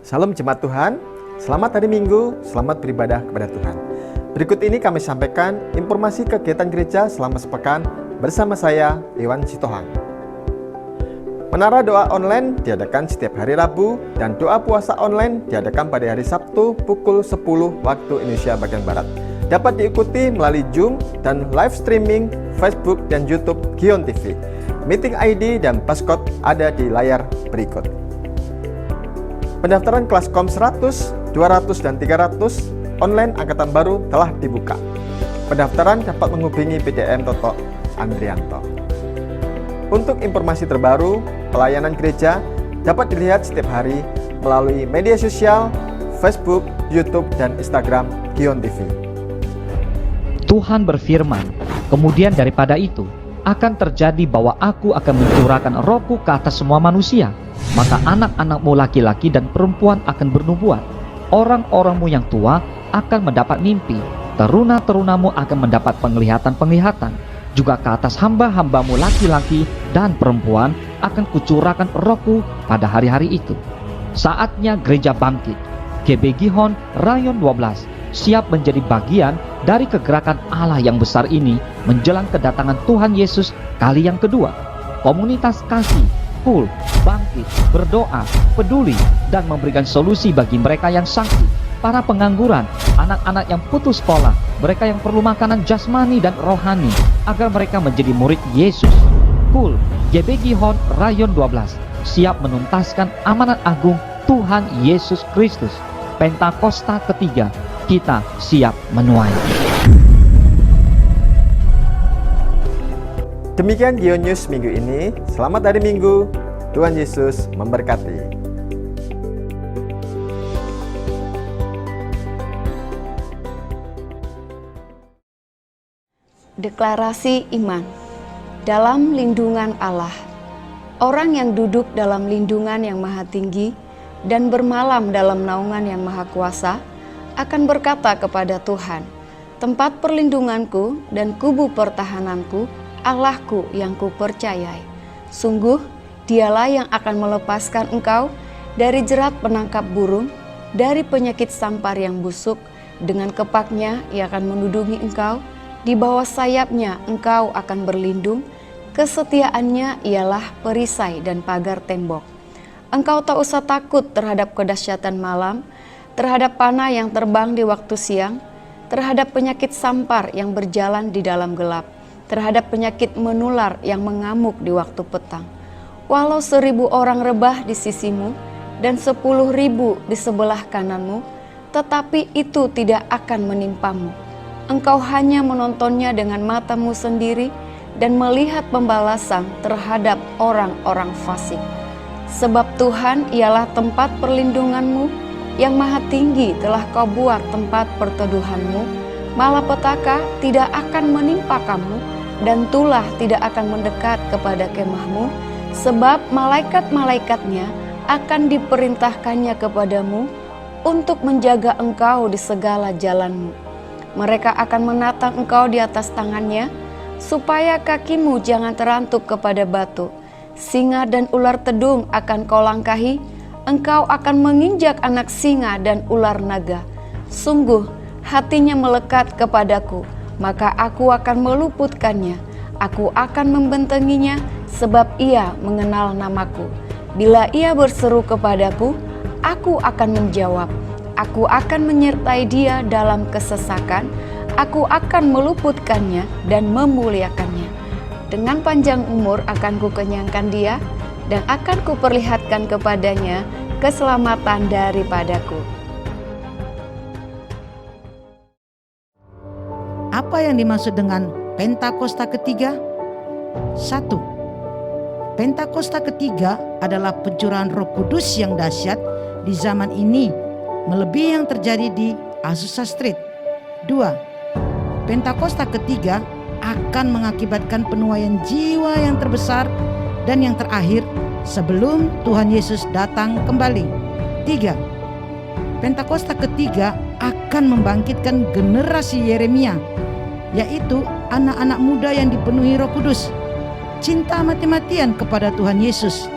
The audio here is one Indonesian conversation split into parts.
Salam jemaat Tuhan, selamat hari Minggu, selamat beribadah kepada Tuhan. Berikut ini kami sampaikan informasi kegiatan gereja selama sepekan bersama saya, Iwan Sitohang. Menara doa online diadakan setiap hari Rabu dan doa puasa online diadakan pada hari Sabtu pukul 10 waktu Indonesia bagian Barat. Dapat diikuti melalui Zoom dan live streaming Facebook dan YouTube Gion TV. Meeting ID dan passcode ada di layar berikut. Pendaftaran kelas KOM 100, 200, dan 300 online angkatan baru telah dibuka. Pendaftaran dapat menghubungi PDM Toto Andrianto. Untuk informasi terbaru, pelayanan gereja dapat dilihat setiap hari melalui media sosial, Facebook, YouTube, dan Instagram Gion TV. Tuhan berfirman, kemudian daripada itu, akan terjadi bahwa aku akan mencurahkan rohku ke atas semua manusia. Maka anak-anakmu laki-laki dan perempuan akan bernubuat. Orang-orangmu yang tua akan mendapat mimpi. Teruna-terunamu akan mendapat penglihatan-penglihatan. Juga ke atas hamba-hambamu laki-laki dan perempuan akan kucurahkan rohku pada hari-hari itu. Saatnya gereja bangkit. GB Gihon Rayon 12 siap menjadi bagian dari kegerakan Allah yang besar ini menjelang kedatangan Tuhan Yesus kali yang kedua. Komunitas kasih, cool, bangkit, berdoa, peduli, dan memberikan solusi bagi mereka yang sakit, para pengangguran, anak-anak yang putus sekolah, mereka yang perlu makanan jasmani dan rohani, agar mereka menjadi murid Yesus. Cool, GB Gihon Rayon 12 siap menuntaskan amanat agung Tuhan Yesus Kristus. Pentakosta ketiga, kita siap menuai. Demikian Gion News minggu ini. Selamat hari Minggu. Tuhan Yesus memberkati. Deklarasi iman. Dalam lindungan Allah, orang yang duduk dalam lindungan yang maha tinggi dan bermalam dalam naungan yang maha kuasa akan berkata kepada Tuhan, tempat perlindunganku dan kubu pertahananku, Allahku yang kupercayai. Sungguh, dialah yang akan melepaskan engkau dari jerat penangkap burung, dari penyakit sampar yang busuk. Dengan kepaknya ia akan menudungi engkau, di bawah sayapnya engkau akan berlindung. Kesetiaannya ialah perisai dan pagar tembok. Engkau tak usah takut terhadap kedahsyatan malam, terhadap panah yang terbang di waktu siang, terhadap penyakit sampar yang berjalan di dalam gelap, terhadap penyakit menular yang mengamuk di waktu petang. Walau 1000 orang rebah di sisimu dan 10.000 di sebelah kananmu, tetapi itu tidak akan menimpamu. Engkau hanya menontonnya dengan matamu sendiri dan melihat pembalasan terhadap orang-orang fasik. Sebab Tuhan ialah tempat perlindunganmu, yang maha tinggi telah kau buat tempat perteduhanmu. Malapetaka tidak akan menimpa kamu, dan tulah tidak akan mendekat kepada kemahmu. Sebab malaikat-malaikatnya akan diperintahkannya kepadamu untuk menjaga engkau di segala jalanmu. Mereka akan menatang engkau di atas tangannya, supaya kakimu jangan terantuk kepada batu. Singa dan ular tedung akan kau langkahi, engkau akan menginjak anak singa dan ular naga. Sungguh hatinya melekat kepadaku, maka aku akan meluputkannya. Aku akan membentenginya, sebab ia mengenal namaku. Bila ia berseru kepadaku, aku akan menjawab. Aku akan menyertai dia dalam kesesakan. Aku akan meluputkannya dan memuliakannya. Dengan panjang umur akan kukenyangkan dia, dan akan kuperlihatkan kepadanya keselamatan daripadaku. Apa yang dimaksud dengan Pentakosta ketiga? 1. Pentakosta ketiga adalah pencurahan Roh Kudus yang dahsyat di zaman ini, melebihi yang terjadi di Azusa Street. 2. Pentakosta ketiga akan mengakibatkan penuaian jiwa yang terbesar dan yang terakhir sebelum Tuhan Yesus datang kembali. 3. Pentakosta ketiga akan membangkitkan generasi Yeremia, yaitu anak-anak muda yang dipenuhi Roh Kudus, cinta mati-matian kepada Tuhan Yesus,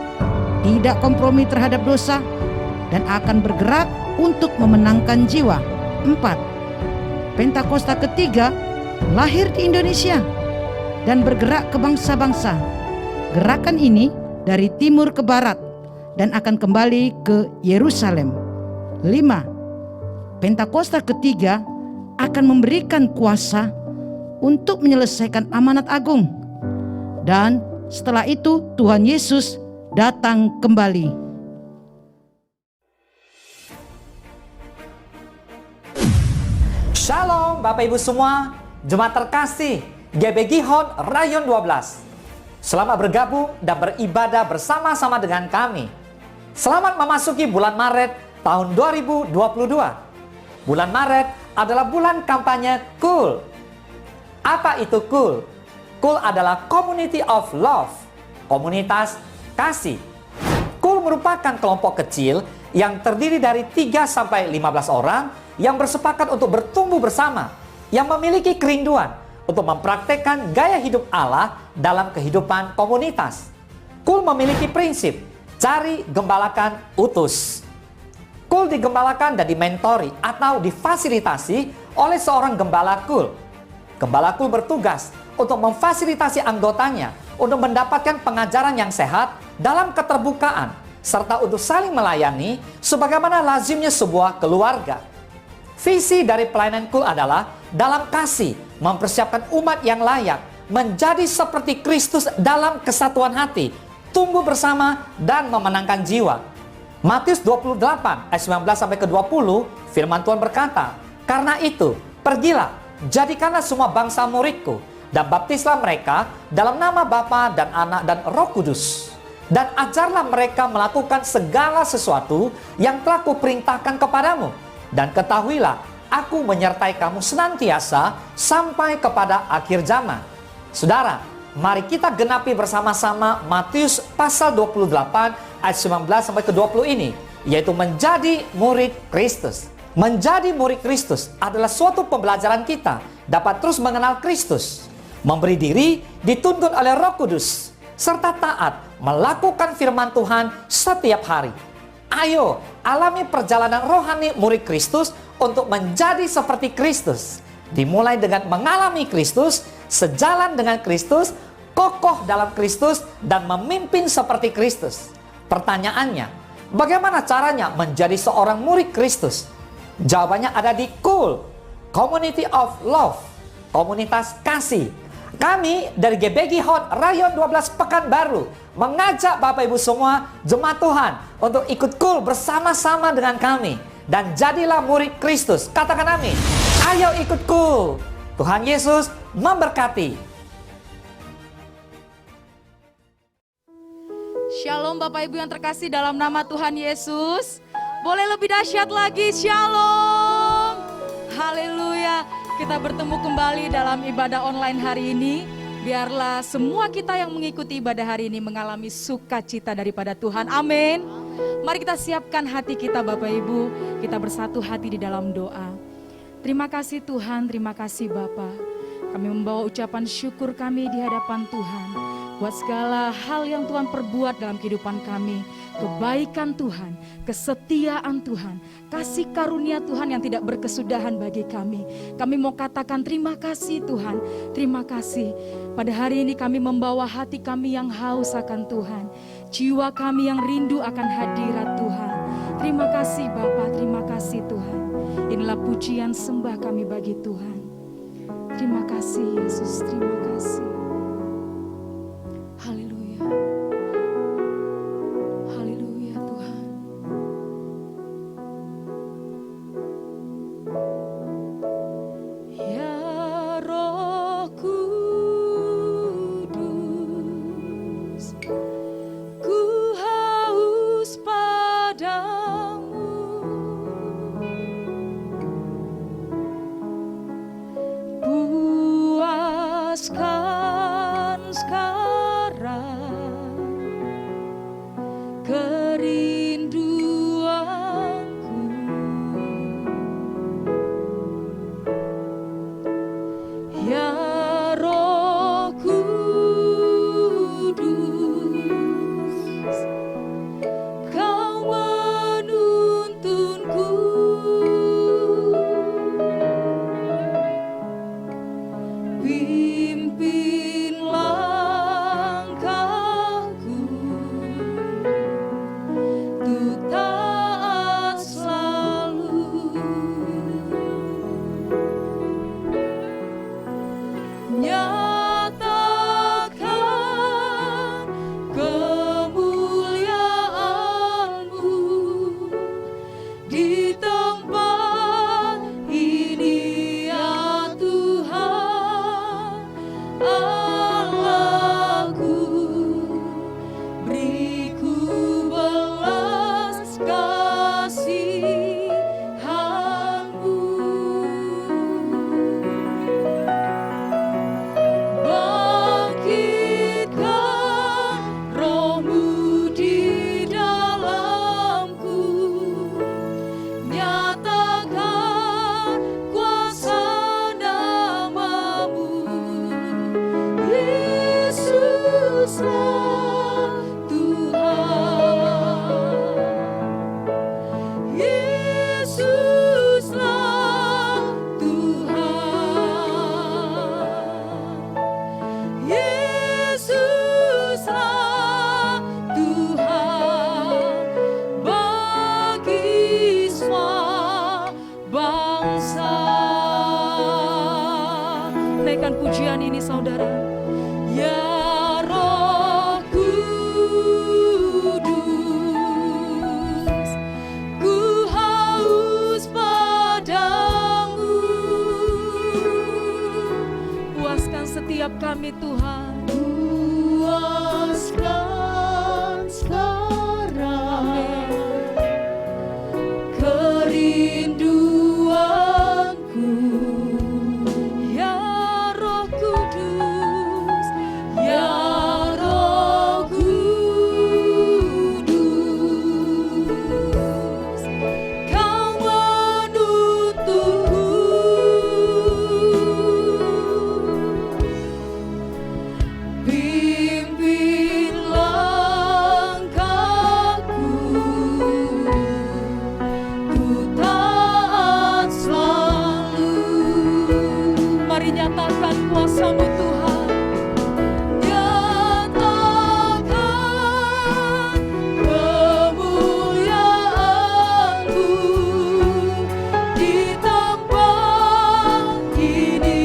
tidak kompromi terhadap dosa, dan akan bergerak untuk memenangkan jiwa. 4. Pentakosta ketiga lahir di Indonesia dan bergerak ke bangsa-bangsa. Gerakan ini dari timur ke barat dan akan kembali ke Yerusalem. 5. Pentakosta ketiga akan memberikan kuasa untuk menyelesaikan amanat agung. Dan setelah itu Tuhan Yesus datang kembali. Shalom Bapak Ibu semua, jemaat terkasih GBG Hot Rayon 12. Selamat bergabung dan beribadah bersama-sama dengan kami. Selamat memasuki bulan Maret tahun 2022. Bulan Maret adalah bulan kampanye KUL. Apa itu KUL? KUL adalah Community of Love, komunitas kasih. KUL merupakan kelompok kecil yang terdiri dari 3-15 orang yang bersepakat untuk bertumbuh bersama, yang memiliki kerinduan untuk mempraktekkan gaya hidup Allah dalam kehidupan komunitas. KUL memiliki prinsip, cari, gembalakan, utus. KUL digembalakan dan dimentori atau difasilitasi oleh seorang gembala KUL. Gembala KUL bertugas untuk memfasilitasi anggotanya untuk mendapatkan pengajaran yang sehat dalam keterbukaan, serta untuk saling melayani sebagaimana lazimnya sebuah keluarga. Visi dari pelayanan KUL adalah dalam kasih mempersiapkan umat yang layak menjadi seperti Kristus dalam kesatuan hati, tumbuh bersama dan memenangkan jiwa. Matius 28 ayat 19-20 firman Tuhan berkata, "Karena itu, pergilah, jadikanlah semua bangsa muridku, dan baptislah mereka dalam nama Bapa dan Anak dan Roh Kudus. Dan ajarlah mereka melakukan segala sesuatu yang telah kuperintahkan kepadamu. Dan ketahuilah, aku menyertai kamu senantiasa sampai kepada akhir zaman." Saudara, mari kita genapi bersama-sama Matius pasal 28 ayat 19-20 ini, yaitu menjadi murid Kristus. Menjadi murid Kristus adalah suatu pembelajaran kita dapat terus mengenal Kristus, memberi diri dituntun oleh Roh Kudus, serta taat melakukan firman Tuhan setiap hari. Ayo, alami perjalanan rohani murid Kristus untuk menjadi seperti Kristus. Dimulai dengan mengalami Kristus, sejalan dengan Kristus, kokoh dalam Kristus, dan memimpin seperti Kristus. Pertanyaannya, bagaimana caranya menjadi seorang murid Kristus? Jawabannya ada di KUL, Community of Love, komunitas kasih. Kami dari GBG Hot Rayon 12 Pekanbaru mengajak Bapak Ibu semua jemaat Tuhan untuk ikut KUL bersama-sama dengan kami dan jadilah murid Kristus. Katakan amin. Ayo ikut KUL. Tuhan Yesus memberkati. Shalom Bapak Ibu yang terkasih dalam nama Tuhan Yesus. Boleh lebih dahsyat lagi, shalom. Haleluya. Kita bertemu kembali dalam ibadah online hari ini. Biarlah semua kita yang mengikuti ibadah hari ini mengalami sukacita daripada Tuhan. Amin. Mari kita siapkan hati kita Bapak Ibu. Kita bersatu hati di dalam doa. Terima kasih Tuhan, terima kasih Bapa. Kami membawa ucapan syukur kami di hadapan Tuhan. Buat segala hal yang Tuhan perbuat dalam kehidupan kami. Kebaikan Tuhan, kesetiaan Tuhan, kasih karunia Tuhan yang tidak berkesudahan bagi kami. Kami mau katakan terima kasih Tuhan, terima kasih. Pada hari ini kami membawa hati kami yang haus akan Tuhan. Jiwa kami yang rindu akan hadirat Tuhan. Terima kasih Bapa, terima kasih Tuhan. Inilah pujian sembah kami bagi Tuhan. Terima kasih Yesus, terima kasih. Haleluya. Haleluya Tuhan. Ya Roh Kudus, ku haus padamu. Puaskan Pimpin langkahku, ku taat selalu. Mari nyatakan kuasa-Mu Tuhan. Nyatakan kemuliaan-Mu di tempat ini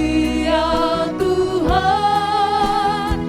ya Tuhan.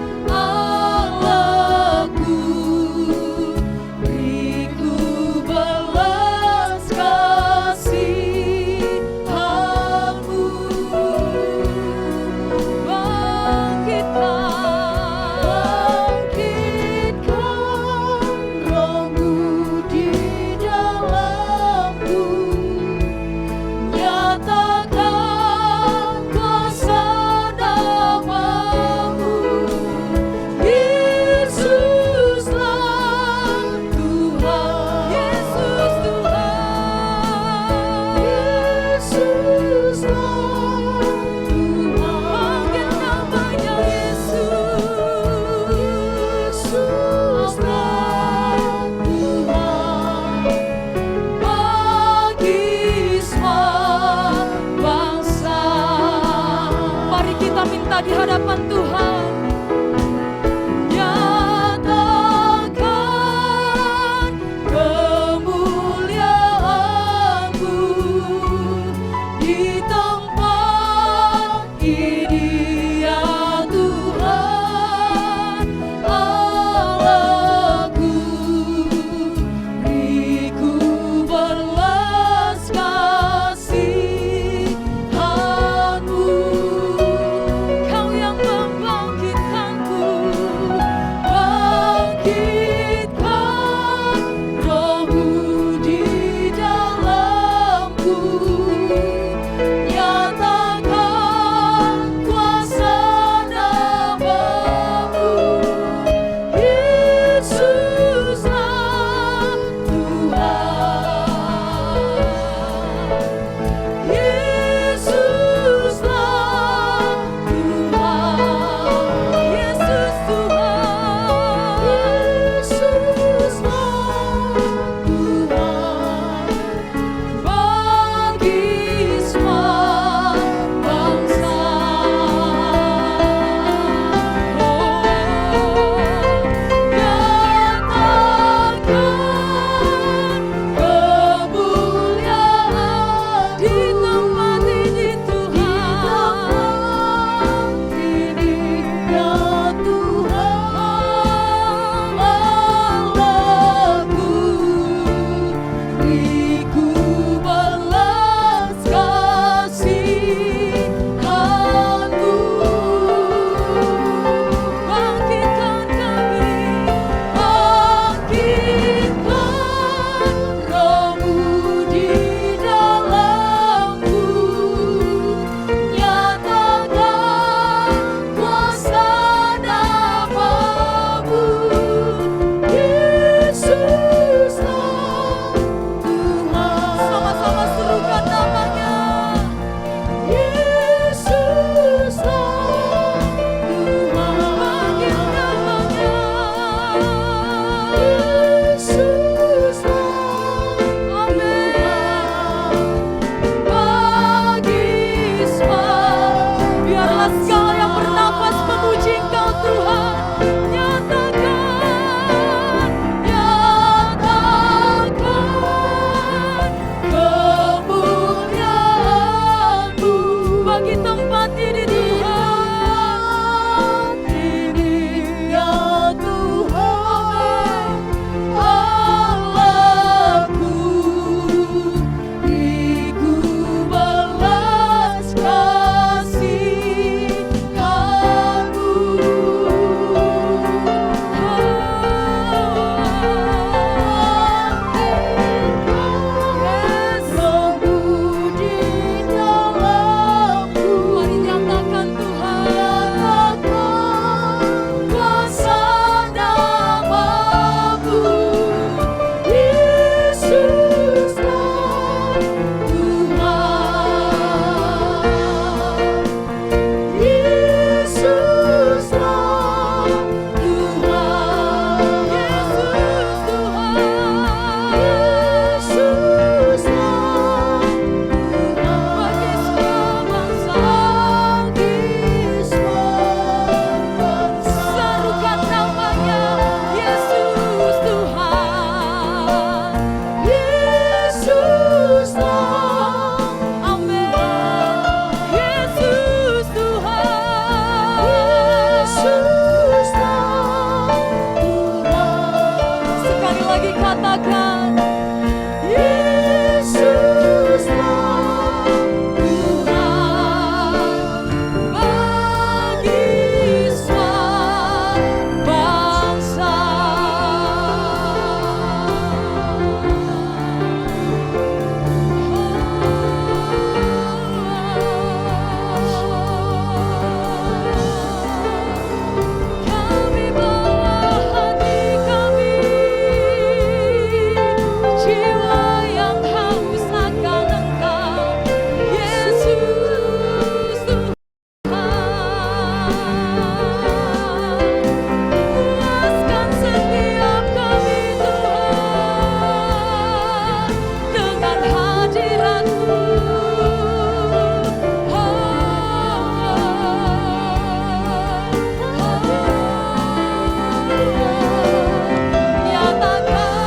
nyatakan Yesuslah Tuhan bagi semua bangsa. Kami bawa hati kami, jiwa yang haus akan Engkau, Yesus Tuhan. Puaskan setiap kami Tuhan dengan hadirat-Mu. Nyatakan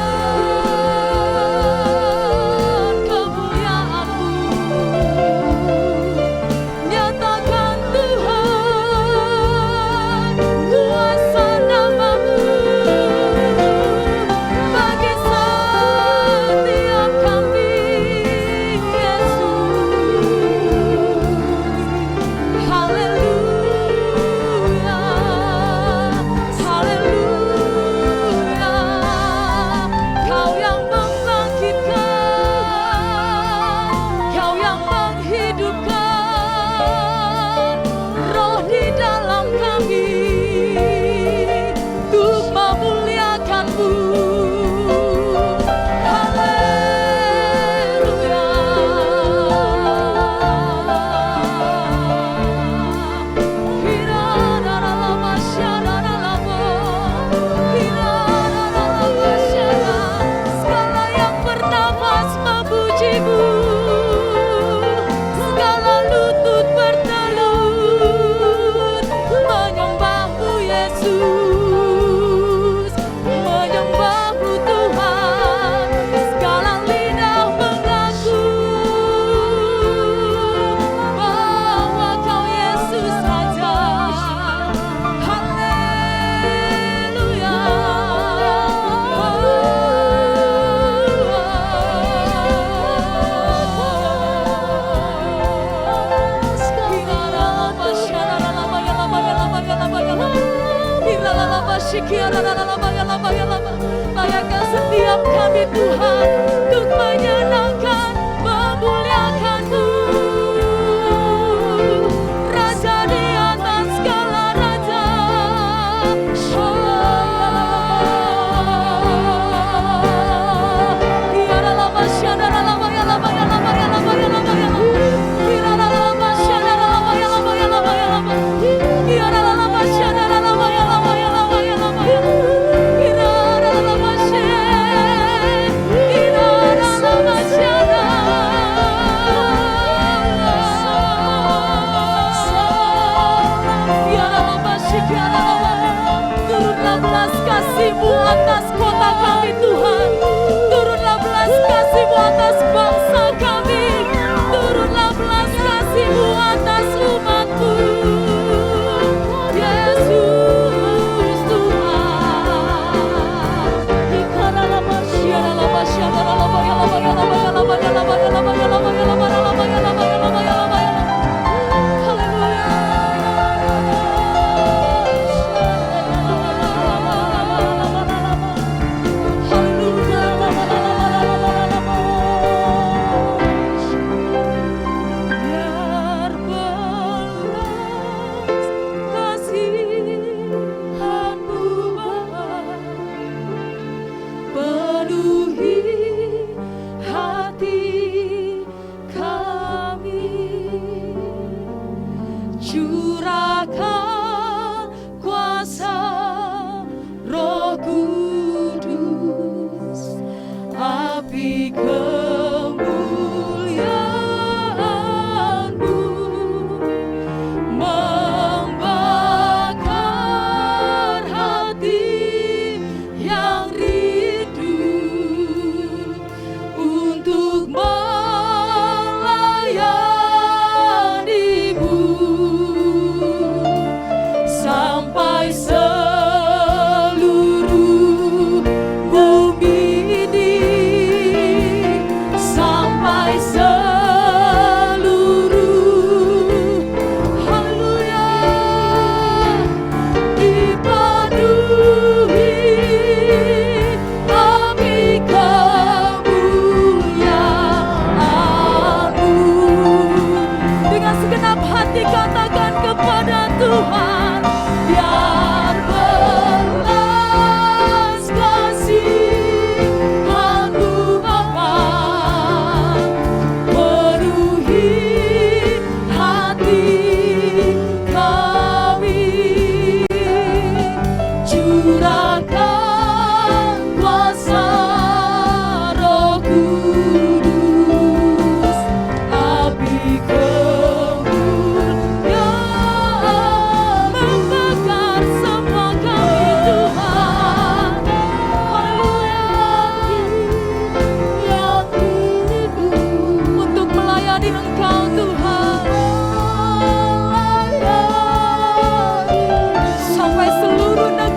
kemuliaan-Mu, nyatakan Tuhan kuasa nama-Mu bagi setiap kami, Yesus. Haleluya, haleluya. Kau yang membangkitkan, Kau yang menghidupkan roh di dalam kami untuk memuliakan-Mu. Haleluya. Hirararalama syararalama, hirararalama syara. Segala yang bernafas memuji-Mu, segala lutut bertelut menyembah-Mu, Yesus, menyembah-Mu Tuhan. Segala lidah mengaku bahwa Kau Yesus Raja. Haleluya. Layakkan setiap kami Tuhan untuk menyenangkan, memuliakan-Mu, Raja di atas segala raja. Turunlah belas kasih-Mu atas kota kami Tuhan, turunlah belas kasih-Mu atas bangsa kami, turunlah belas kasih-Mu atas umat-Mu, Yesus Tuhan. Haleluya.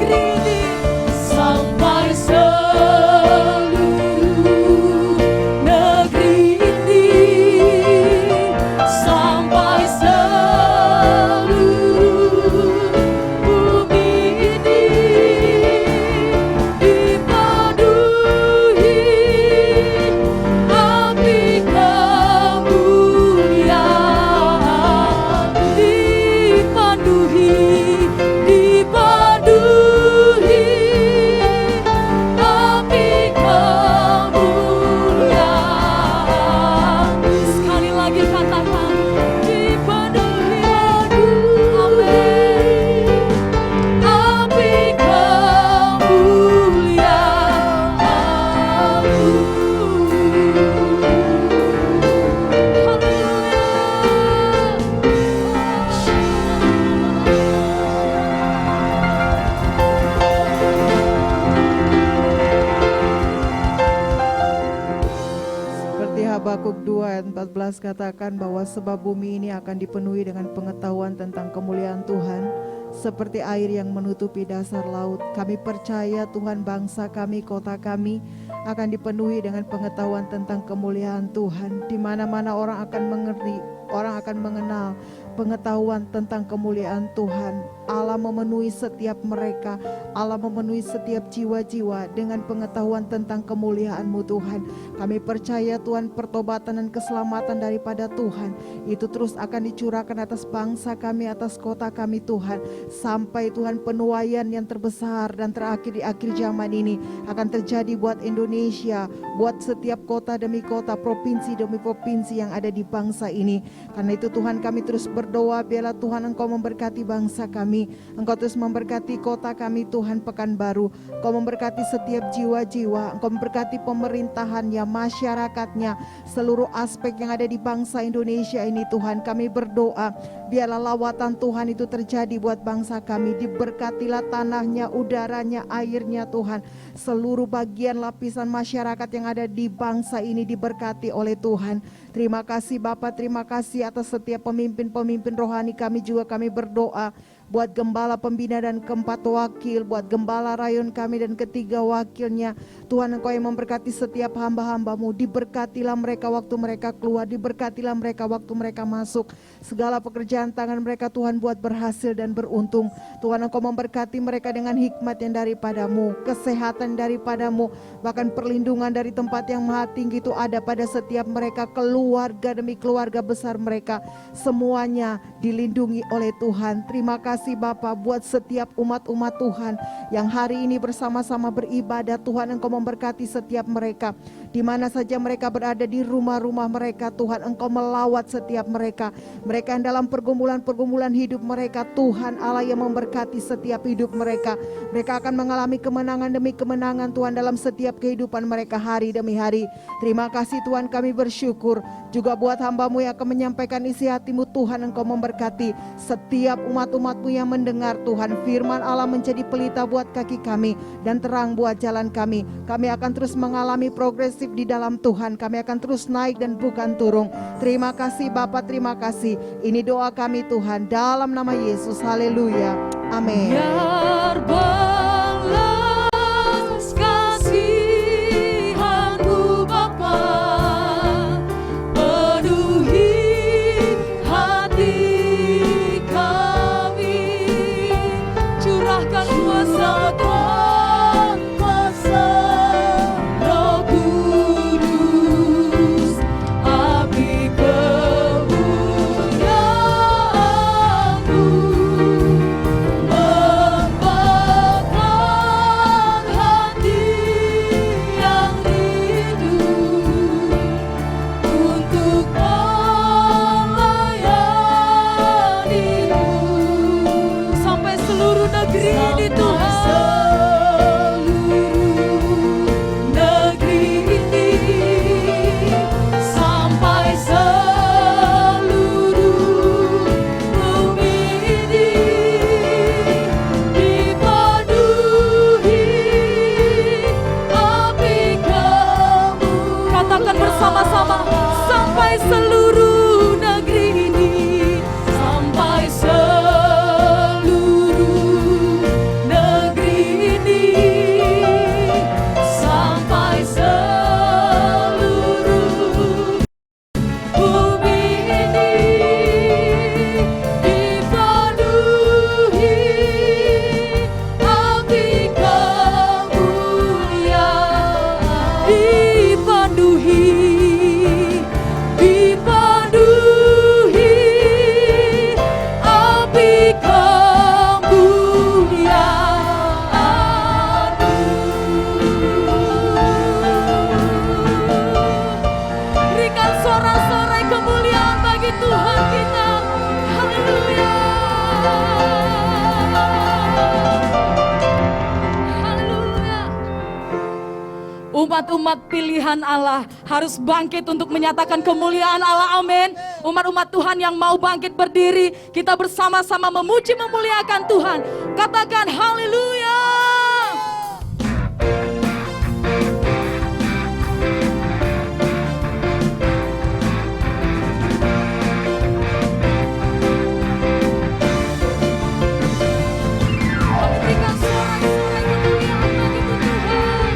negeri ini, sampai seluruh negeri ini, sampai seluruh bumi ini dipenuhi api kemuliaan, dipenuhi api kemuliaan. Sekali lagi katakan, dipenuhi, amin, api Seperti Habakuk 2 ayat 14 katakan bahwa sebab bumi ini akan dipenuhi dengan pengetahuan tentang kemuliaan Tuhan seperti air yang menutupi dasar laut. Kami percaya Tuhan, bangsa kami, kota kami akan dipenuhi dengan pengetahuan tentang kemuliaan Tuhan. Di mana-mana orang akan mengerti, orang akan mengenal pengetahuan tentang kemuliaan Tuhan. Allah memenuhi setiap mereka, Allah memenuhi setiap jiwa-jiwa dengan pengetahuan tentang kemuliaan-Mu Tuhan. Kami percaya Tuhan, pertobatan dan keselamatan daripada Tuhan itu terus akan dicurahkan atas bangsa kami, atas kota kami Tuhan, sampai Tuhan penuaian yang terbesar dan terakhir di akhir zaman ini akan terjadi buat Indonesia, buat setiap kota demi kota, provinsi demi provinsi yang ada di bangsa ini. Karena itu Tuhan, kami terus berdoa, biarlah Tuhan Engkau memberkati bangsa kami, Engkau terus memberkati kota kami Tuhan, Pekanbaru, Engkau memberkati setiap jiwa-jiwa, Engkau memberkati pemerintahannya, masyarakatnya, seluruh aspek yang ada di bangsa Indonesia ini Tuhan. Kami berdoa, biarlah lawatan Tuhan itu terjadi buat bangsa kami, diberkatilah tanahnya, udaranya, airnya Tuhan, seluruh bagian lapisan masyarakat yang ada di bangsa ini diberkati oleh Tuhan. Terima kasih Bapak, terima kasih atas setiap pemimpin-pemimpin rohani kami juga. Kami berdoa buat gembala pembina dan keempat wakil, buat gembala rayon kami dan ketiga wakilnya. Tuhan, Engkau yang memberkati setiap hamba-hamba-Mu, diberkatilah mereka waktu mereka keluar, diberkatilah mereka waktu mereka masuk. Segala pekerjaan tangan mereka Tuhan buat berhasil dan beruntung. Tuhan, Engkau memberkati mereka dengan hikmat yang daripada-Mu, kesehatan daripada-Mu, bahkan perlindungan dari tempat yang maha tinggi itu ada pada setiap mereka, keluarga demi keluarga besar mereka, semuanya dilindungi oleh Tuhan. Terima kasih Bapa buat setiap umat-umat Tuhan yang hari ini bersama-sama beribadah. Tuhan, Engkau memberkati setiap mereka, di mana saja mereka berada, di rumah-rumah mereka Tuhan, Engkau melawat setiap mereka, mereka yang dalam pergumulan-pergumulan hidup mereka. Tuhan Allah yang memberkati setiap hidup mereka, mereka akan mengalami kemenangan demi kemenangan Tuhan dalam setiap kehidupan mereka hari demi hari. Terima kasih Tuhan, kami bersyukur juga buat hamba-Mu yang akan menyampaikan isi hati-Mu Tuhan. Engkau memberkati setiap umat-umat-Mu yang mendengar Tuhan, firman Allah menjadi pelita buat kaki kami dan terang buat jalan kami. Kami akan terus mengalami progresif di dalam Tuhan, kami akan terus naik dan bukan turun. Terima kasih Bapa, terima kasih. Ini doa kami Tuhan, dalam nama Yesus, haleluya, amin. Biar balas kasihan-Mu Bapa, penuhi hati kami, curahkan kuasa Tuhan, kuasa Roh Kudus, api kemuliaan-Mu membakar Umat-umat pilihan Allah harus bangkit untuk menyatakan kemuliaan Allah. Amin. Umat-umat Tuhan yang mau bangkit berdiri, kita bersama-sama memuji memuliakan Tuhan. Katakan haleluya. Berikan sorak-sorai kemuliaan bagimu Tuhan.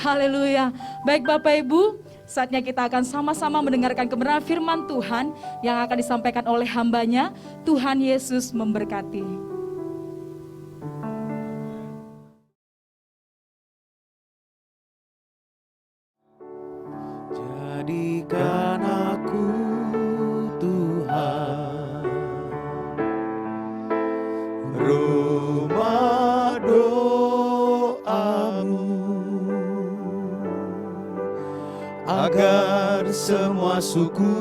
Haleluya. Baik Bapak Ibu, saatnya kita akan sama-sama mendengarkan kebenaran firman Tuhan yang akan disampaikan oleh hambanya. Tuhan Yesus memberkati. Jadikan aku Tuhan rumah doamu, agar semua suku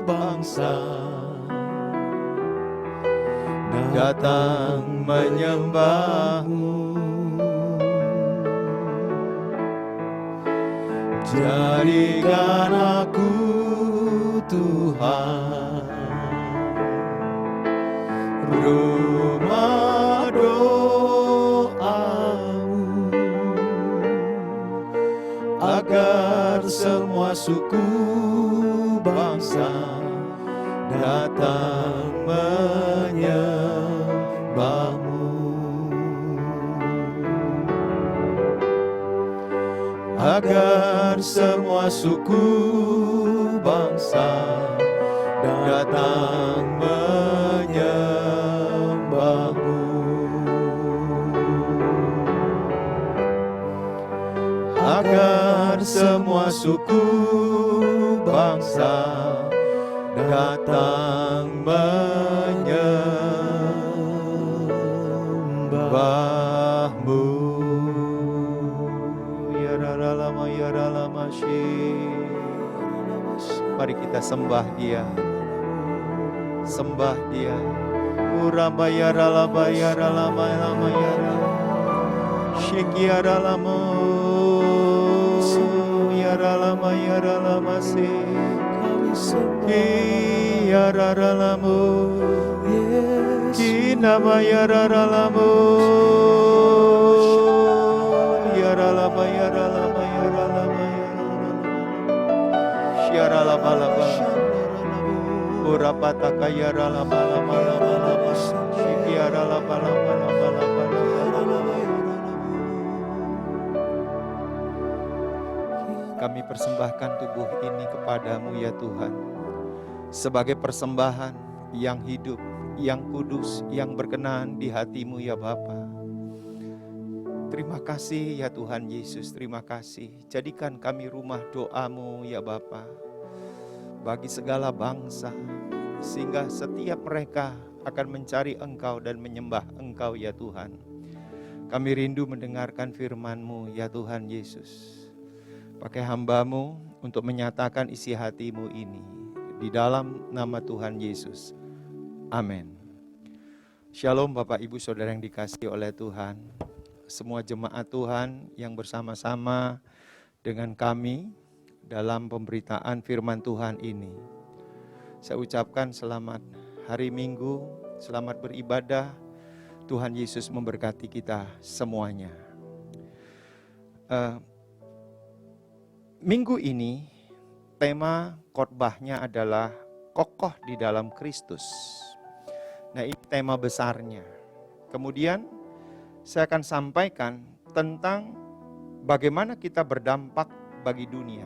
bangsa datang menyembahmu. Jadikan aku Tuhan rumah doamu, agar semua suku bangsa datang menyembahmu. Agar semua suku bangsa datang menyembahmu. Agar semua suku bangsa datang menyembahmu. Mari kita sembah Dia, sembah Dia. Urabaya lama yara, Shikiara lamo, yara lama si, Kiara lamo, Kinama yara lamo, yara lama. Shiara lama, Urapataka yara lama, Shikiara lama. Kami persembahkan tubuh ini kepadamu ya Tuhan, sebagai persembahan yang hidup, yang kudus, yang berkenan di hatimu ya Bapa. Terima kasih ya Tuhan Yesus, terima kasih. Jadikan kami rumah doamu ya Bapa, bagi segala bangsa, sehingga setiap mereka akan mencari Engkau dan menyembah Engkau ya Tuhan. Kami rindu mendengarkan firman-Mu ya Tuhan Yesus. Pakai hamba-Mu untuk menyatakan isi hati-Mu ini, di dalam nama Tuhan Yesus. Amin. Shalom Bapak Ibu Saudara yang dikasihi oleh Tuhan. Semua jemaat Tuhan yang bersama-sama dengan kami dalam pemberitaan firman Tuhan ini. Saya ucapkan selamat hari Minggu, selamat beribadah. Tuhan Yesus memberkati kita semuanya. Minggu ini tema khotbahnya adalah kokoh di dalam Kristus. Nah, ini tema besarnya. Kemudian saya akan sampaikan tentang bagaimana kita berdampak bagi dunia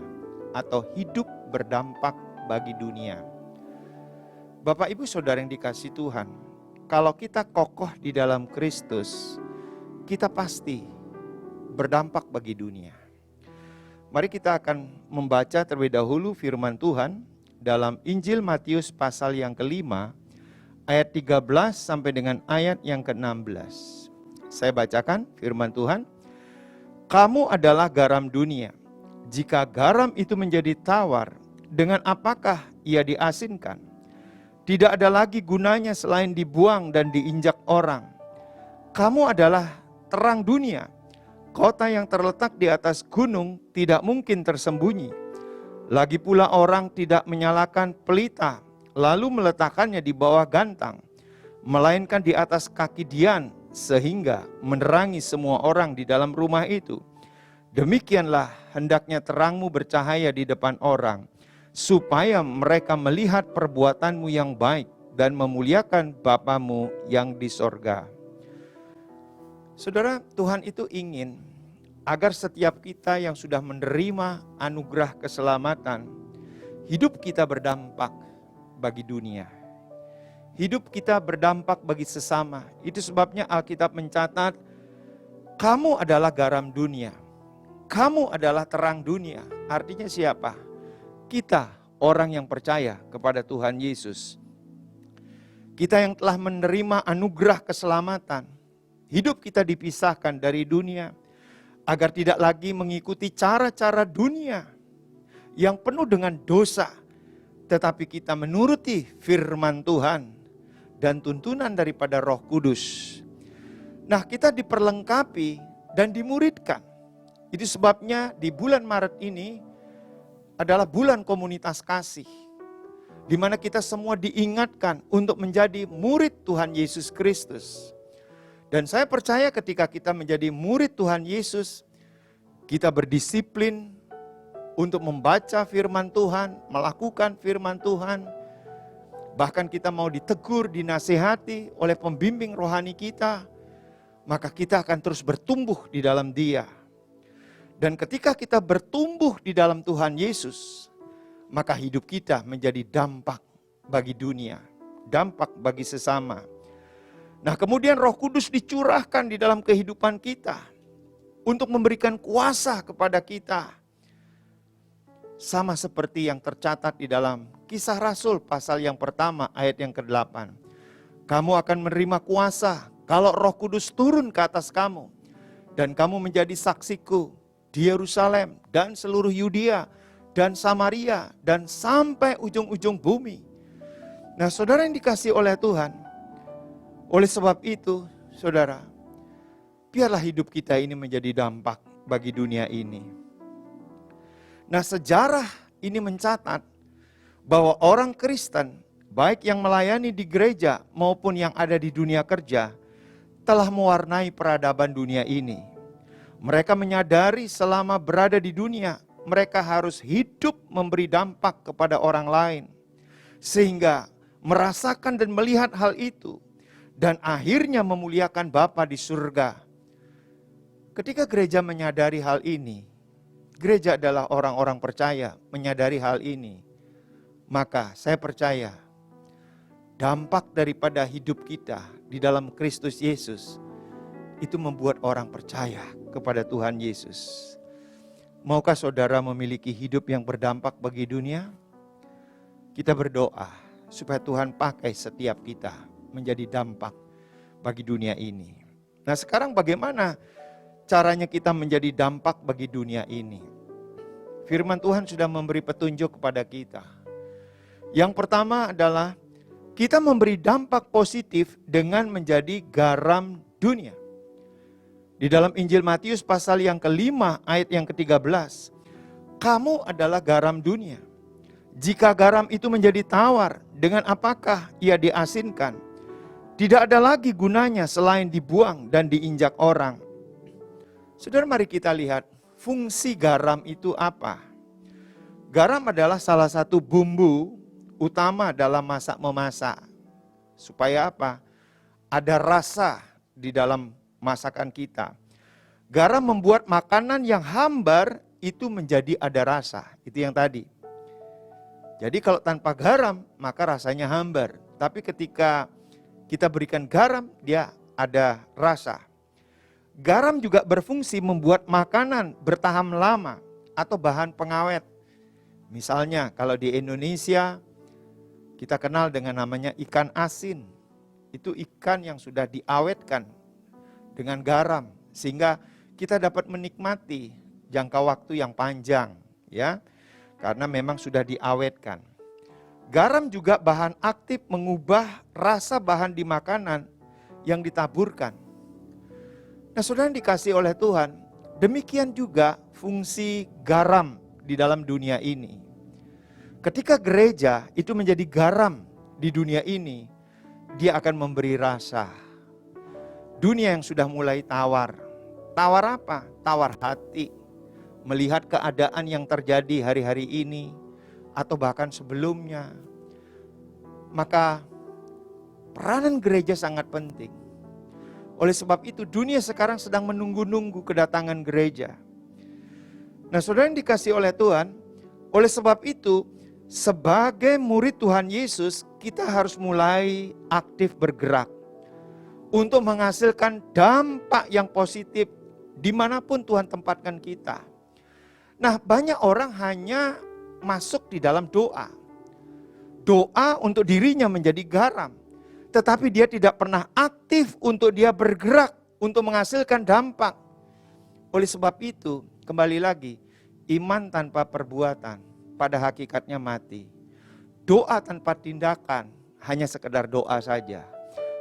atau hidup berdampak bagi dunia. Bapak Ibu Saudara yang dikasihi Tuhan, kalau kita kokoh di dalam Kristus, kita pasti berdampak bagi dunia. Mari kita akan membaca terlebih dahulu firman Tuhan dalam Injil Matius pasal yang ke-5 ayat 13 sampai dengan ayat yang ke-16. Saya bacakan firman Tuhan. Kamu adalah garam dunia. Jika garam itu menjadi tawar, dengan apakah ia diasinkan? Tidak ada lagi gunanya selain dibuang dan diinjak orang. Kamu adalah terang dunia. Kota yang terletak di atas gunung tidak mungkin tersembunyi. Lagi pula orang tidak menyalakan pelita, lalu meletakkannya di bawah gantang, melainkan di atas kaki dian, sehingga menerangi semua orang di dalam rumah itu. Demikianlah hendaknya terangmu bercahaya di depan orang, supaya mereka melihat perbuatanmu yang baik dan memuliakan Bapamu yang di sorga. Saudara, Tuhan itu ingin agar setiap kita yang sudah menerima anugerah keselamatan, hidup kita berdampak bagi dunia. Hidup kita berdampak bagi sesama. Itu sebabnya Alkitab mencatat, kamu adalah garam dunia. Kamu adalah terang dunia. Artinya siapa? Kita, orang yang percaya kepada Tuhan Yesus. Kita yang telah menerima anugerah keselamatan. Hidup kita dipisahkan dari dunia, agar tidak lagi mengikuti cara-cara dunia yang penuh dengan dosa, tetapi kita menuruti firman Tuhan dan tuntunan daripada Roh Kudus. Nah, kita diperlengkapi dan dimuridkan. Itu sebabnya di bulan Maret ini adalah bulan komunitas kasih, di mana kita semua diingatkan untuk menjadi murid Tuhan Yesus Kristus. Dan saya percaya ketika kita menjadi murid Tuhan Yesus, kita berdisiplin untuk membaca firman Tuhan, melakukan firman Tuhan. Bahkan kita mau ditegur, dinasihati oleh pembimbing rohani kita, maka kita akan terus bertumbuh di dalam Dia. Dan ketika kita bertumbuh di dalam Tuhan Yesus, maka hidup kita menjadi dampak bagi dunia, dampak bagi sesama. Nah, kemudian Roh Kudus dicurahkan di dalam kehidupan kita untuk memberikan kuasa kepada kita. Sama seperti yang tercatat di dalam Kisah Rasul pasal yang pertama ayat yang ke-8. Kamu akan menerima kuasa kalau Roh Kudus turun ke atas kamu. Dan kamu menjadi saksiku di Yerusalem dan seluruh Yudea dan Samaria dan sampai ujung-ujung bumi. Nah, saudara yang dikasihi oleh Tuhan, oleh sebab itu, saudara, biarlah hidup kita ini menjadi dampak bagi dunia ini. Nah, sejarah ini mencatat bahwa orang Kristen, baik yang melayani di gereja maupun yang ada di dunia kerja, telah mewarnai peradaban dunia ini. Mereka menyadari selama berada di dunia, mereka harus hidup memberi dampak kepada orang lain. Sehingga merasakan dan melihat hal itu, dan akhirnya memuliakan Bapa di surga. Ketika gereja menyadari hal ini, gereja adalah orang-orang percaya menyadari hal ini, maka saya percaya dampak daripada hidup kita di dalam Kristus Yesus itu membuat orang percaya kepada Tuhan Yesus. Maukah saudara memiliki hidup yang berdampak bagi dunia? Kita berdoa supaya Tuhan pakai setiap kita menjadi dampak bagi dunia ini. Nah, sekarang bagaimana caranya kita menjadi dampak bagi dunia ini? Firman Tuhan sudah memberi petunjuk kepada kita. Yang pertama adalah kita memberi dampak positif dengan menjadi garam dunia. Di dalam Injil Matius pasal yang ke-5 ayat yang ke-13, kamu adalah garam dunia. Jika garam itu menjadi tawar, dengan apakah ia diasinkan? Tidak ada lagi gunanya selain dibuang dan diinjak orang. Saudara, mari kita lihat fungsi garam itu apa. Garam adalah salah satu bumbu utama dalam masak-memasak. Supaya apa? Ada rasa di dalam masakan kita. Garam membuat makanan yang hambar itu menjadi ada rasa. Itu yang tadi. Jadi kalau tanpa garam maka rasanya hambar. Tapi ketika kita berikan garam, dia ada rasa. Garam juga berfungsi membuat makanan bertahan lama atau bahan pengawet. Misalnya kalau di Indonesia kita kenal dengan namanya ikan asin. Itu ikan yang sudah diawetkan dengan garam sehingga kita dapat menikmati jangka waktu yang panjang, ya. Karena memang sudah diawetkan. Garam juga bahan aktif mengubah rasa bahan di makanan yang ditaburkan. Nah, saudara yang dikasihi oleh Tuhan, demikian juga fungsi garam di dalam dunia ini. Ketika gereja itu menjadi garam di dunia ini, dia akan memberi rasa. Dunia yang sudah mulai tawar. Tawar apa? Tawar hati. Melihat keadaan yang terjadi hari-hari ini, atau bahkan sebelumnya, maka peranan gereja sangat penting. Oleh sebab itu dunia sekarang sedang menunggu-nunggu kedatangan gereja. Nah saudara yang dikasihi oleh Tuhan, oleh sebab itu sebagai murid Tuhan Yesus kita harus mulai aktif bergerak untuk menghasilkan dampak yang positif dimanapun Tuhan tempatkan kita. Nah banyak orang hanya masuk di dalam doa. Doa untuk dirinya menjadi garam. Tetapi dia tidak pernah aktif untuk dia bergerak untuk menghasilkan dampak. Oleh sebab itu, kembali lagi, iman tanpa perbuatan pada hakikatnya mati. Doa tanpa tindakan hanya sekedar doa saja.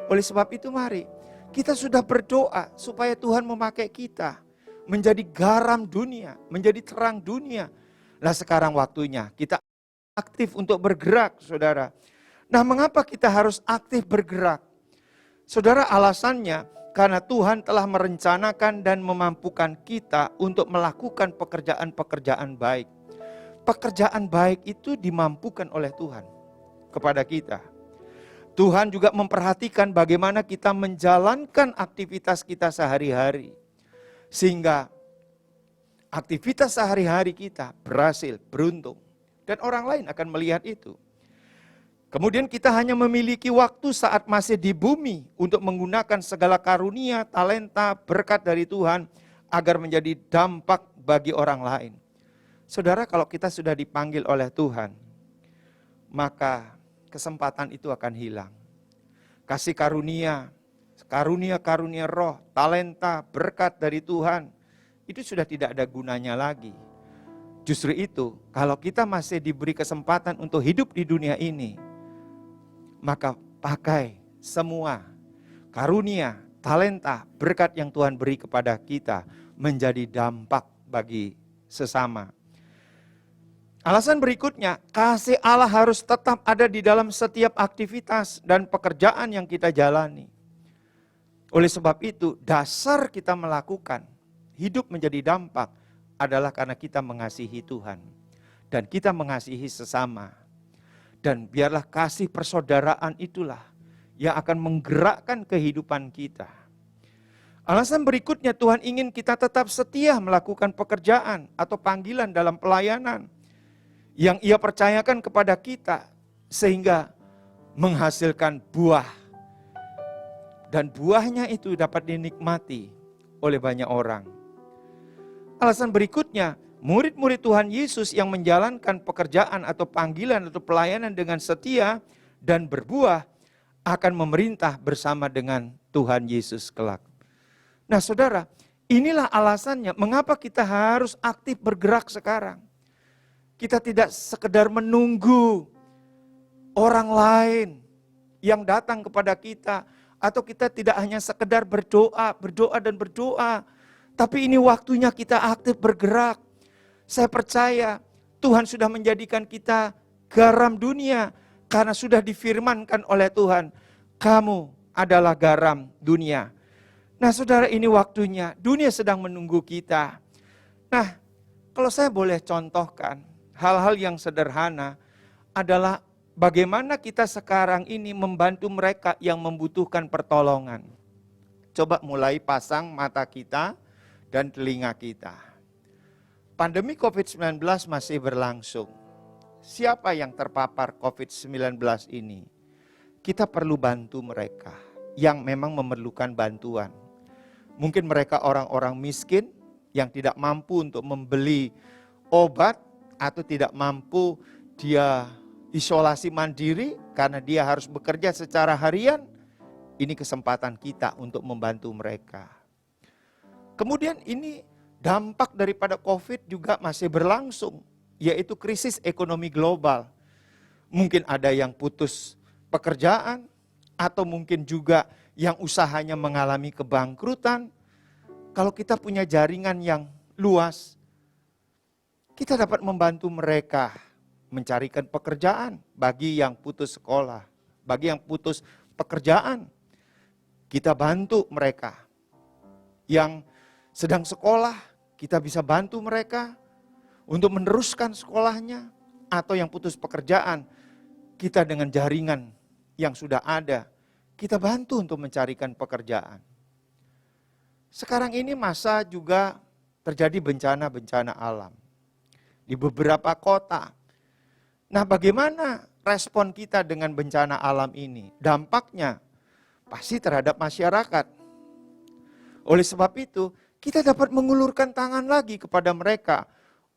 Oleh sebab itu mari, kita sudah berdoa supaya Tuhan memakai kita menjadi garam dunia, menjadi terang dunia. Nah sekarang waktunya kita aktif untuk bergerak, saudara. Nah mengapa kita harus aktif bergerak? Saudara, alasannya karena Tuhan telah merencanakan dan memampukan kita untuk melakukan pekerjaan-pekerjaan baik. Pekerjaan baik itu dimampukan oleh Tuhan kepada kita. Tuhan juga memperhatikan bagaimana kita menjalankan aktivitas kita sehari-hari. Sehingga aktivitas sehari-hari kita berhasil, beruntung. Dan orang lain akan melihat itu. Kemudian kita hanya memiliki waktu saat masih di bumi untuk menggunakan segala karunia, talenta, berkat dari Tuhan agar menjadi dampak bagi orang lain. Saudara, kalau kita sudah dipanggil oleh Tuhan, maka kesempatan itu akan hilang. Kasih karunia, karunia roh, talenta, berkat dari Tuhan, itu sudah tidak ada gunanya lagi. Justru itu, kalau kita masih diberi kesempatan untuk hidup di dunia ini, maka pakai semua karunia, talenta, berkat yang Tuhan beri kepada kita menjadi dampak bagi sesama. Alasan berikutnya, kasih Allah harus tetap ada di dalam setiap aktivitas dan pekerjaan yang kita jalani. Oleh sebab itu, dasar kita melakukan hidup menjadi dampak adalah karena kita mengasihi Tuhan dan kita mengasihi sesama. Dan biarlah kasih persaudaraan itulah yang akan menggerakkan kehidupan kita. Alasan berikutnya, Tuhan ingin kita tetap setia melakukan pekerjaan atau panggilan dalam pelayanan yang Ia percayakan kepada kita sehingga menghasilkan buah. Dan buahnya itu dapat dinikmati oleh banyak orang. Alasan berikutnya, murid-murid Tuhan Yesus yang menjalankan pekerjaan atau panggilan atau pelayanan dengan setia dan berbuah akan memerintah bersama dengan Tuhan Yesus kelak. Nah saudara, inilah alasannya mengapa kita harus aktif bergerak sekarang. Kita tidak sekedar menunggu orang lain yang datang kepada kita, atau kita tidak hanya sekedar berdoa dan berdoa, tapi ini waktunya kita aktif bergerak. Saya percaya Tuhan sudah menjadikan kita garam dunia karena sudah difirmankan oleh Tuhan, kamu adalah garam dunia. Nah saudara, ini waktunya, dunia sedang menunggu kita. Nah kalau saya boleh contohkan hal-hal yang sederhana adalah bagaimana kita sekarang ini membantu mereka yang membutuhkan pertolongan. Coba mulai pasang mata kita dan telinga kita. Pandemi COVID-19 masih berlangsung. Siapa yang terpapar COVID-19 ini? Kita perlu bantu mereka yang memang memerlukan bantuan. Mungkin mereka orang-orang miskin yang tidak mampu untuk membeli obat atau tidak mampu dia isolasi mandiri karena dia harus bekerja secara harian. Ini kesempatan kita untuk membantu mereka. Kemudian ini dampak daripada COVID juga masih berlangsung, yaitu krisis ekonomi global. Mungkin ada yang putus pekerjaan, atau mungkin juga yang usahanya mengalami kebangkrutan. Kalau kita punya jaringan yang luas, kita dapat membantu mereka mencarikan pekerjaan bagi yang putus sekolah, bagi yang putus pekerjaan. Kita bantu mereka. Yang sedang sekolah, kita bisa bantu mereka untuk meneruskan sekolahnya, atau yang putus pekerjaan, kita dengan jaringan yang sudah ada, kita bantu untuk mencarikan pekerjaan. Sekarang ini masa juga terjadi bencana-bencana alam di beberapa kota. Nah, bagaimana respon kita dengan bencana alam ini? Dampaknya pasti terhadap masyarakat. Oleh sebab itu, kita dapat mengulurkan tangan lagi kepada mereka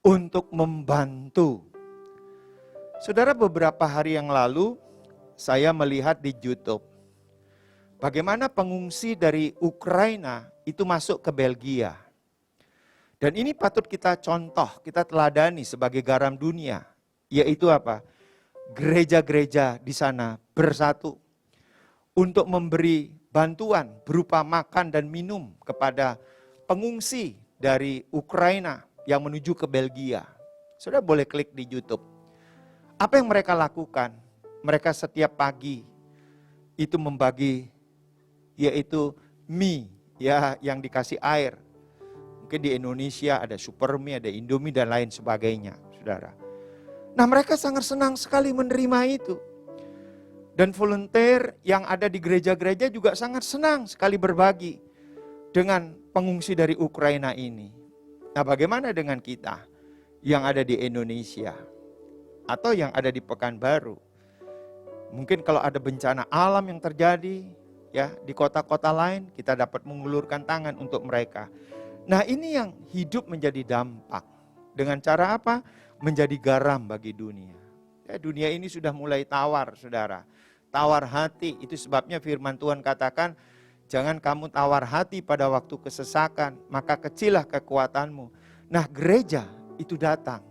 untuk membantu. Saudara, beberapa hari yang lalu saya melihat di YouTube bagaimana pengungsi dari Ukraina itu masuk ke Belgia. Dan ini patut kita contoh, kita teladani sebagai garam dunia. Yaitu apa? Gereja-gereja di sana bersatu untuk memberi bantuan berupa makan dan minum kepada pengungsi dari Ukraina yang menuju ke Belgia. Saudara boleh klik di YouTube. Apa yang mereka lakukan? Mereka setiap pagi itu membagi yaitu mie ya yang dikasih air. Mungkin di Indonesia ada Supermie, ada Indomie dan lain sebagainya, saudara. Nah, mereka sangat senang sekali menerima itu. Dan volunteer yang ada di gereja-gereja juga sangat senang sekali berbagi dengan pengungsi dari Ukraina ini. Nah, bagaimana dengan kita yang ada di Indonesia atau yang ada di Pekanbaru? Mungkin kalau ada bencana alam yang terjadi ya di kota-kota lain, kita dapat mengulurkan tangan untuk mereka. Nah, ini yang hidup menjadi dampak. Dengan cara apa? Menjadi garam bagi dunia. Ya, dunia ini sudah mulai tawar, saudara. Tawar hati, itu sebabnya firman Tuhan katakan, jangan kamu tawar hati pada waktu kesesakan, maka kecillah kekuatanmu. Nah, gereja itu datang,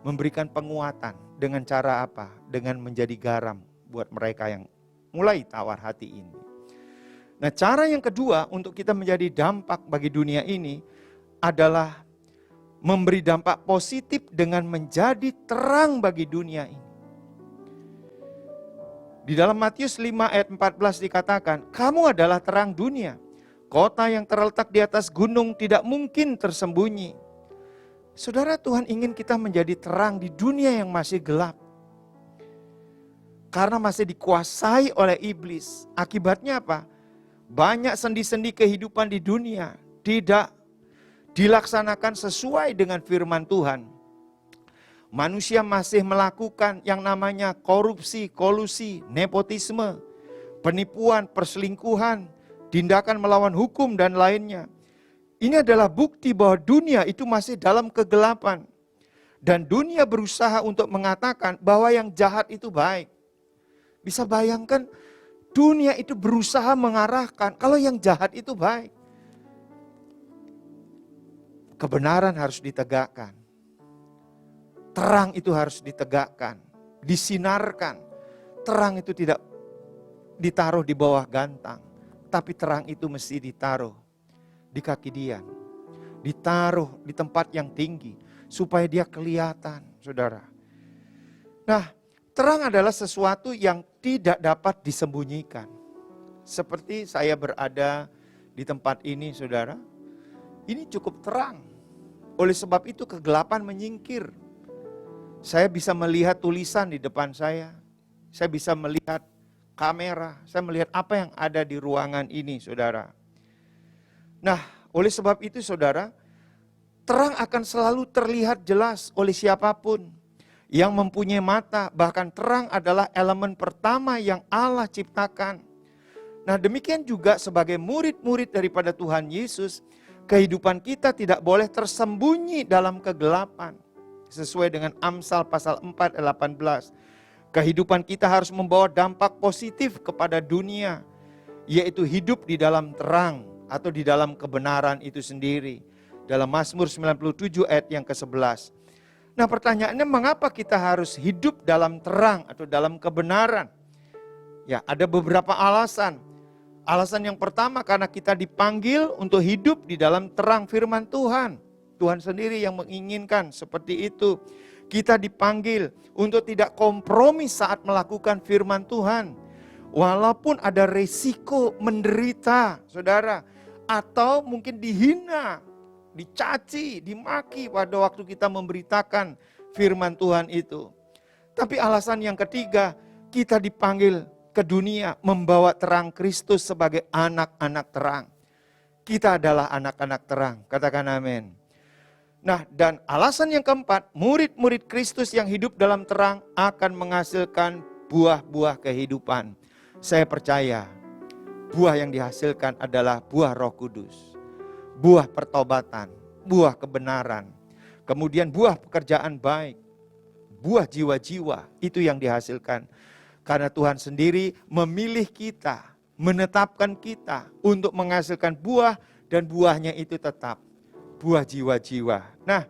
memberikan penguatan. Dengan cara apa? Dengan menjadi garam buat mereka yang mulai tawar hati ini. Nah, cara yang kedua untuk kita menjadi dampak bagi dunia ini adalah memberi dampak positif dengan menjadi terang bagi dunia ini. Di dalam Matius 5 ayat 14 dikatakan, kamu adalah terang dunia. Kota yang terletak di atas gunung tidak mungkin tersembunyi. Saudara, Tuhan ingin kita menjadi terang di dunia yang masih gelap. Karena masih dikuasai oleh iblis. Akibatnya apa? Banyak sendi-sendi kehidupan di dunia tidak dilaksanakan sesuai dengan firman Tuhan. Manusia masih melakukan yang namanya korupsi, kolusi, nepotisme, penipuan, perselingkuhan, tindakan melawan hukum dan lainnya. Ini adalah bukti bahwa dunia itu masih dalam kegelapan. Dan dunia berusaha untuk mengatakan bahwa yang jahat itu baik. Bisa bayangkan dunia itu berusaha mengarahkan kalau yang jahat itu baik. Kebenaran harus ditegakkan. Terang itu harus ditegakkan, disinarkan. Terang itu tidak ditaruh di bawah gantang, tapi terang itu mesti ditaruh di kaki Dian. Ditaruh di tempat yang tinggi, supaya dia kelihatan, saudara. Nah, terang adalah sesuatu yang tidak dapat disembunyikan. Seperti saya berada di tempat ini, saudara. Ini cukup terang. Oleh sebab itu kegelapan menyingkir. Saya bisa melihat tulisan di depan saya. Saya bisa melihat kamera. Saya melihat apa yang ada di ruangan ini, saudara. Nah, oleh sebab itu, saudara, terang akan selalu terlihat jelas oleh siapapun yang mempunyai mata. Bahkan terang adalah elemen pertama yang Allah ciptakan. Nah, demikian juga sebagai murid-murid daripada Tuhan Yesus, kehidupan kita tidak boleh tersembunyi dalam kegelapan. Sesuai dengan Amsal pasal 4 ayat 18. Kehidupan kita harus membawa dampak positif kepada dunia. Yaitu hidup di dalam terang atau di dalam kebenaran itu sendiri. Dalam Mazmur 97 ayat yang ke-11. Nah, pertanyaannya mengapa kita harus hidup dalam terang atau dalam kebenaran? Ya, ada beberapa alasan. Alasan yang pertama karena kita dipanggil untuk hidup di dalam terang firman Tuhan. Tuhan sendiri yang menginginkan seperti itu. Kita dipanggil untuk tidak kompromi saat melakukan firman Tuhan. Walaupun ada resiko menderita, saudara. Atau mungkin dihina, dicaci, dimaki pada waktu kita memberitakan firman Tuhan itu. Tapi alasan yang ketiga, kita dipanggil ke dunia membawa terang Kristus sebagai anak-anak terang. Kita adalah anak-anak terang. Katakan amin. Nah, dan alasan yang keempat, murid-murid Kristus yang hidup dalam terang akan menghasilkan buah-buah kehidupan. Saya percaya buah yang dihasilkan adalah buah Roh Kudus, buah pertobatan, buah kebenaran, kemudian buah pekerjaan baik, buah jiwa-jiwa, itu yang dihasilkan. Karena Tuhan sendiri memilih kita, menetapkan kita untuk menghasilkan buah, dan buahnya itu tetap buah jiwa-jiwa. Nah,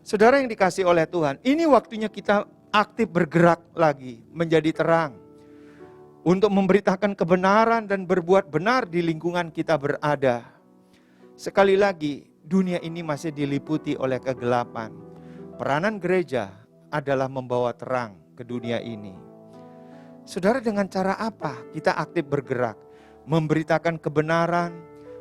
saudara yang dikasih oleh Tuhan, ini waktunya kita aktif bergerak lagi menjadi terang. Untuk memberitakan kebenaran dan berbuat benar di lingkungan kita berada. Sekali lagi, dunia ini masih diliputi oleh kegelapan. Peranan gereja adalah membawa terang ke dunia ini. Saudara, dengan cara apa kita aktif bergerak? Memberitakan kebenaran,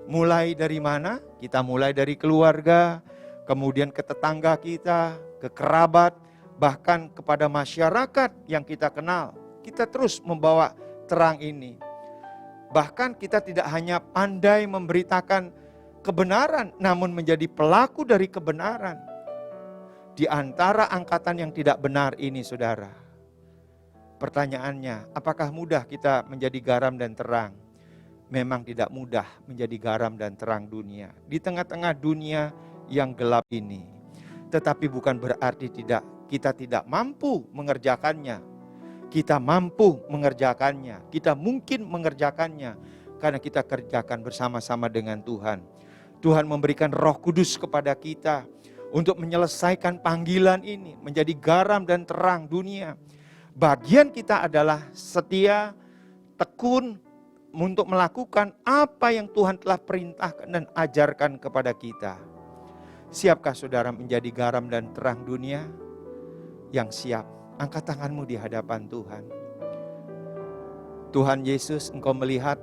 mulai dari mana? Kita mulai dari keluarga, kemudian ke tetangga kita, ke kerabat, bahkan kepada masyarakat yang kita kenal. Kita terus membawa terang ini. Bahkan kita tidak hanya pandai memberitakan kebenaran, namun menjadi pelaku dari kebenaran. Di antara angkatan yang tidak benar ini, saudara, pertanyaannya, apakah mudah kita menjadi garam dan terang? Memang tidak mudah menjadi garam dan terang dunia. Di tengah-tengah dunia yang gelap ini. Tetapi bukan berarti kita tidak mampu mengerjakannya. Kita mampu mengerjakannya. Kita mungkin mengerjakannya. Karena kita kerjakan bersama-sama dengan Tuhan. Tuhan memberikan Roh Kudus kepada kita untuk menyelesaikan panggilan ini. Menjadi garam dan terang dunia. Bagian kita adalah setia, tekun, untuk melakukan apa yang Tuhan telah perintahkan dan ajarkan kepada kita. Siapkah saudara menjadi garam dan terang dunia? Yang siap, angkat tanganmu di hadapan Tuhan. Tuhan Yesus, Engkau melihat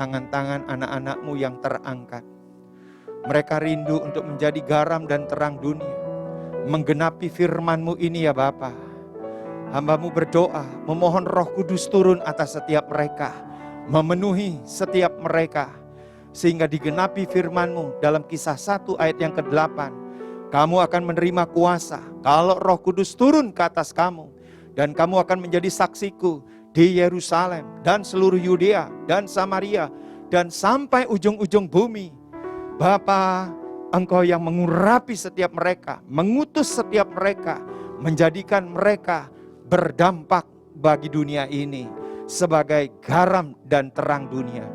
tangan-tangan anak-anak-Mu yang terangkat. Mereka rindu untuk menjadi garam dan terang dunia. Menggenapi firman-Mu ini ya Bapa. Hamba-Mu berdoa, memohon Roh Kudus turun atas setiap mereka. Memenuhi setiap mereka. Sehingga digenapi firman-Mu dalam Kisah 1 ayat yang ke-8. Kamu akan menerima kuasa kalau Roh Kudus turun ke atas kamu. Dan kamu akan menjadi saksiku di Yerusalem dan seluruh Yudea dan Samaria dan sampai ujung-ujung bumi. Bapa, Engkau yang mengurapi setiap mereka, mengutus setiap mereka, menjadikan mereka berdampak bagi dunia ini sebagai garam dan terang dunia.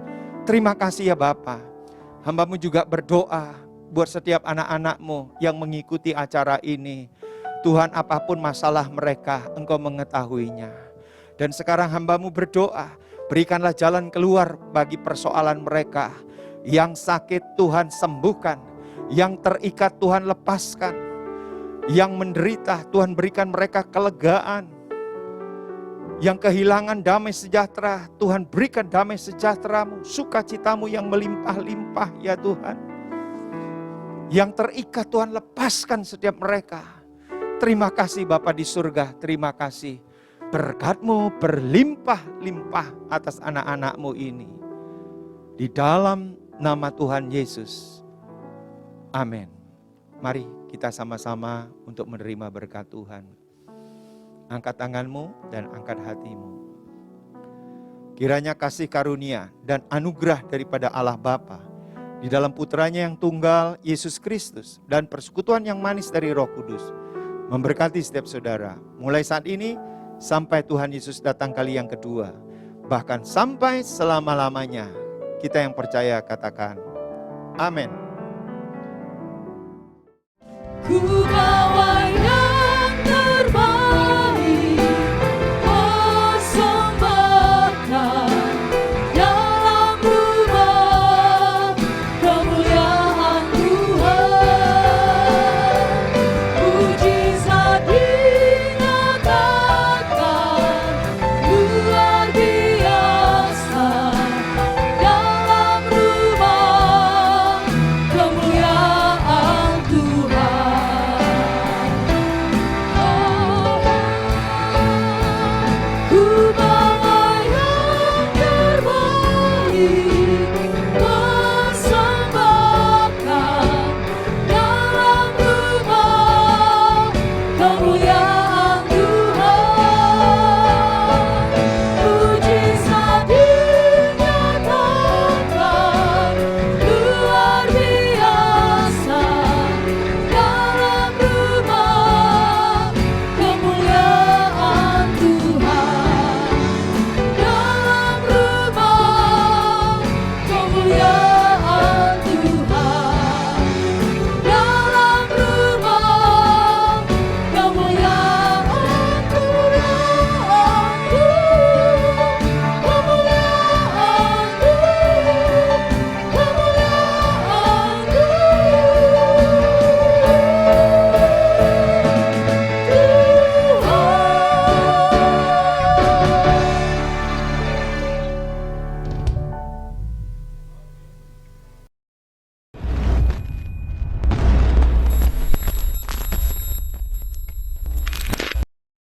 Terima kasih ya Bapa. Hamba-Mu juga berdoa buat setiap anak-anak-Mu yang mengikuti acara ini. Tuhan, apapun masalah mereka, Engkau mengetahuinya. Dan sekarang hamba-Mu berdoa, berikanlah jalan keluar bagi persoalan mereka. Yang sakit Tuhan sembuhkan, yang terikat Tuhan lepaskan, yang menderita Tuhan berikan mereka kelegaan. Yang kehilangan damai sejahtera, Tuhan berikan damai sejahtera-Mu, sukacita-Mu yang melimpah-limpah ya Tuhan. Yang terikat Tuhan lepaskan setiap mereka. Terima kasih Bapa di surga, terima kasih. Berkat-Mu berlimpah-limpah atas anak-anak-Mu ini. Di dalam nama Tuhan Yesus. Amin. Mari kita sama-sama untuk menerima berkat Tuhan. Angkat tanganmu dan angkat hatimu. Kiranya kasih karunia dan anugerah daripada Allah Bapa di dalam putranya yang tunggal Yesus Kristus dan persekutuan yang manis dari Roh Kudus memberkati setiap saudara. Mulai saat ini sampai Tuhan Yesus datang kali yang kedua. Bahkan sampai selama-lamanya. Kita yang percaya katakan amin. Ku bawa